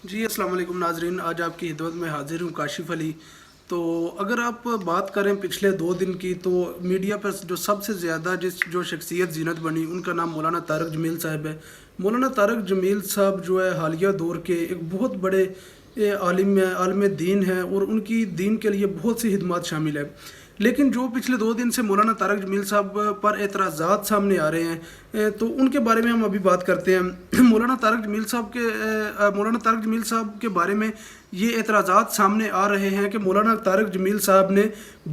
جی السلام علیکم ناظرین، آج آپ کی خدمت میں حاضر ہوں کاشف علی۔ تو اگر آپ بات کریں پچھلے 2 دن کی، تو میڈیا پر جو سب سے زیادہ جو شخصیت زینت بنی ان کا نام مولانا طارق جمیل صاحب ہے۔ مولانا طارق جمیل صاحب جو ہے حالیہ دور کے ایک بہت بڑے عالم دین ہیں، اور ان کی دین کے لیے بہت سی خدمات شامل ہیں۔ لیکن جو پچھلے 2 دن سے مولانا طارق جمیل صاحب پر اعتراضات سامنے آ رہے ہیں، تو ان کے بارے میں ہم ابھی بات کرتے ہیں۔ مولانا طارق جمیل صاحب کے بارے میں یہ اعتراضات سامنے آ رہے ہیں کہ مولانا طارق جمیل صاحب نے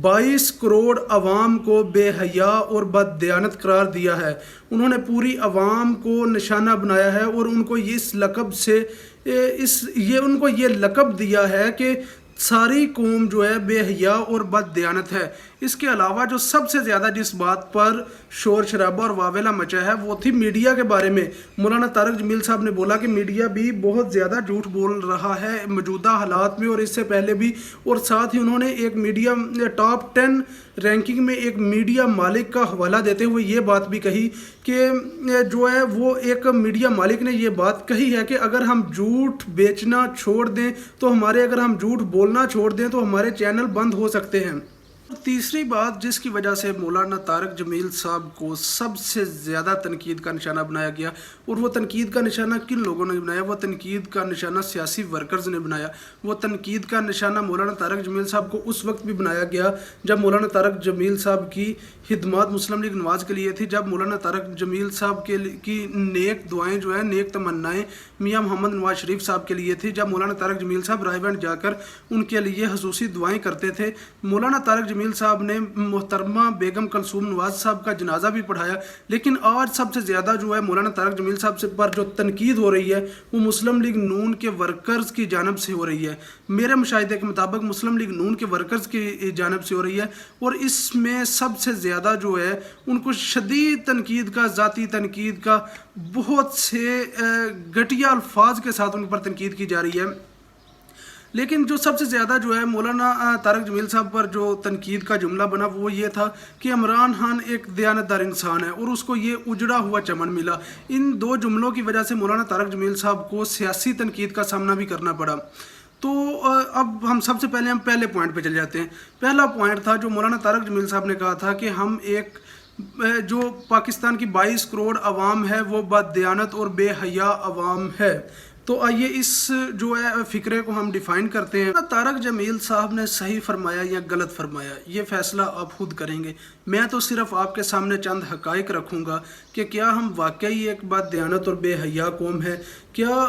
22 کروڑ عوام کو بے حیا اور بد دیانت قرار دیا ہے۔ انہوں نے پوری عوام کو نشانہ بنایا ہے، اور ان کو اس لقب سے ان کو یہ لقب دیا ہے کہ ساری قوم جو ہے بے حیا اور بد دیانت ہے۔ اس کے علاوہ جو سب سے زیادہ جس بات پر شور شرابہ اور واویلا مچا ہے وہ تھی میڈیا کے بارے میں۔ مولانا طارق جمیل صاحب نے بولا کہ میڈیا بھی بہت زیادہ جھوٹ بول رہا ہے موجودہ حالات میں اور اس سے پہلے بھی، اور ساتھ ہی انہوں نے ایک میڈیا ٹاپ 10 رینکنگ میں ایک میڈیا مالک کا حوالہ دیتے ہوئے یہ بات بھی کہی کہ جو ہے وہ ایک میڈیا مالک نے یہ بات کہی ہے کہ اگر ہم جھوٹ بیچنا چھوڑ دیں تو اگر ہم جھوٹ بولنا چھوڑ دیں تو ہمارے چینل بند ہو سکتے ہیں۔ تیسری بات جس کی وجہ سے مولانا طارق جمیل صاحب کو سب سے زیادہ تنقید کا نشانہ بنایا گیا، اور وہ تنقید کا نشانہ کن لوگوں نے بنایا؟ وہ تنقید کا نشانہ سیاسی ورکرز نے بنایا۔ وہ تنقید کا نشانہ مولانا طارق جمیل صاحب کو اس وقت بھی بنایا گیا جب مولانا طارق جمیل صاحب کی خدمات مسلم لیگ نواز کے لیے تھی، جب مولانا طارق جمیل صاحب کی نیک دعائیں جو ہیں، نیک تمنائیں میاں محمد نواز شریف صاحب کے لیے تھی، جب مولانا طارق جمیل صاحب رائے بینٹ جا کر ان کے لیے خصوصی دعائیں کرتے تھے۔ مولانا طارق جمیل صاحب نے محترمہ بیگم کلثوم نواز صاحب کا جنازہ بھی پڑھایا۔ لیکن آج سب سے زیادہ جو ہے مولانا طارق جمیل صاحب سے پر جو تنقید ہو رہی ہے وہ مسلم لیگ نون کے ورکرز کی جانب سے ہو رہی ہے۔ میرے مشاہدے کے مطابق مسلم لیگ نون کے ورکرز کی جانب سے ہو رہی ہے، اور اس میں سب سے زیادہ جو ہے ان کو شدید تنقید کا، ذاتی تنقید کا، بہت سے گھٹیا الفاظ کے ساتھ ان پر تنقید کی جا رہی ہے۔ لیکن جو سب سے زیادہ جو ہے مولانا طارق جمیل صاحب پر جو تنقید کا جملہ بنا وہ یہ تھا کہ عمران خان ایک دیانتدار انسان ہے اور اس کو یہ اجڑا ہوا چمن ملا۔ ان 2 جملوں کی وجہ سے مولانا طارق جمیل صاحب کو سیاسی تنقید کا سامنا بھی کرنا پڑا۔ تو اب ہم سب سے پہلے پوائنٹ پہ چل جاتے ہیں۔ پہلا پوائنٹ تھا جو مولانا طارق جمیل صاحب نے کہا تھا کہ ہم جو پاکستان کی 22 کروڑ عوام ہے وہ بد دیانت اور بے حیا عوام ہے۔ تو آئیے اس جو ہے فکرے کو ہم ڈیفائن کرتے ہیں۔ طارق جمیل صاحب نے صحیح فرمایا یا غلط فرمایا یہ فیصلہ آپ خود کریں گے۔ میں تو صرف آپ کے سامنے چند حقائق رکھوں گا کہ کیا ہم واقعی ایک بد دیانت اور بے حیا قوم ہے؟ کیا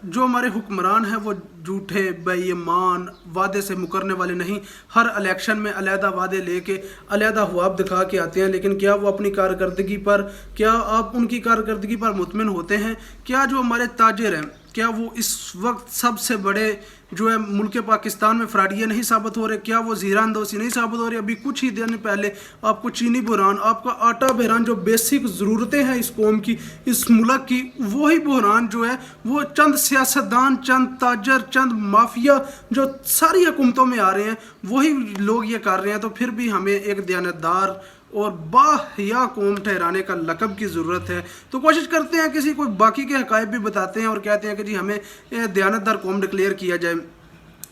جو ہمارے حکمران ہیں وہ جھوٹے، بے ایمان، وعدے سے مکرنے والے نہیں؟ ہر الیکشن میں علیحدہ وعدے لے کے علیحدہ خواب دکھا کے آتے ہیں، لیکن کیا وہ اپنی کارکردگی پر، کیا آپ ان کی کارکردگی پر مطمئن ہوتے ہیں؟ کیا جو ہمارے تاجر ہیں کیا وہ اس وقت سب سے بڑے جو ہے ملک پاکستان میں فراڈیے نہیں ثابت ہو رہے؟ کیا وہ زیرہ اندوسی نہیں ثابت ہو رہے؟ ابھی کچھ ہی دن پہلے آپ کو چینی بحران، آپ کا آٹا بحران، جو بیسک ضرورتیں ہیں اس قوم کی، اس ملک کی، وہی بحران جو ہے وہ چند سیاستدان، چند تاجر، چند مافیا جو ساری حکومتوں میں آ رہے ہیں وہی لوگ یہ کر رہے ہیں۔ تو پھر بھی ہمیں ایک دیانتدار اور باحیا قوم ٹھہرانے کا لقب کی ضرورت ہے۔ تو کوشش کرتے ہیں کسی کو باقی کے حقائق بھی بتاتے ہیں اور کہتے ہیں کہ جی ہمیں دیانتدار قوم ڈکلیئر کیا جائے۔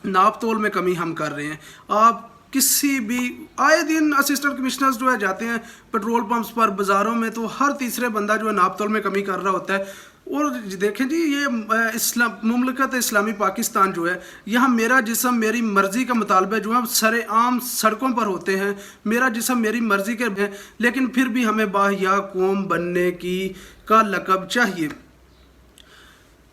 ناپ تول میں کمی ہم کر رہے ہیں۔ آپ کسی بھی آئے دن اسسٹنٹ کمشنرز جو ہے جاتے ہیں پیٹرول پمپس پر، بازاروں میں، تو ہر تیسرے بندہ جو ہے ناپ تول میں کمی کر رہا ہوتا ہے۔ اور دیکھیں جی یہ مملکت اسلامی پاکستان جو ہے، یہاں میرا جسم میری مرضی کا مطالبہ جو ہے سر عام سڑکوں پر ہوتے ہیں، میرا جسم میری مرضی کے ہیں، لیکن پھر بھی ہمیں باحیا قوم بننے کا لقب چاہیے۔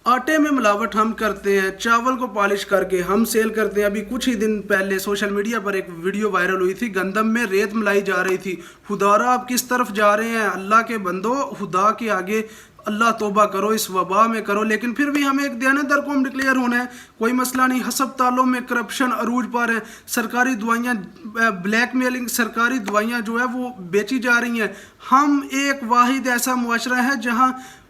آٹے میں ملاوٹ ہم کرتے ہیں، چاول کو پالش کر کے ہم سیل کرتے ہیں۔ ابھی کچھ ہی دن پہلے سوشل میڈیا پر ایک ویڈیو وائرل ہوئی تھی، گندم میں ریت ملائی جا رہی تھی۔ خدارا آپ کس طرف جا رہے ہیں؟ اللہ کے بندو، خدا کے آگے اللہ توبہ کرو، اس وبا میں کرو۔ لیکن پھر بھی ہمیں ایک دیانتدار قوم ڈکلیئر ہونا ہے، کوئی مسئلہ نہیں۔ ہسپتالوں میں کرپشن عروج پر ہے، سرکاری دوائیاں بلیک میلنگ، سرکاری دوائیاں جو ہے وہ بیچی جا رہی ہیں۔ ہم ایک واحد ایسا معاشرہ ہے جہاں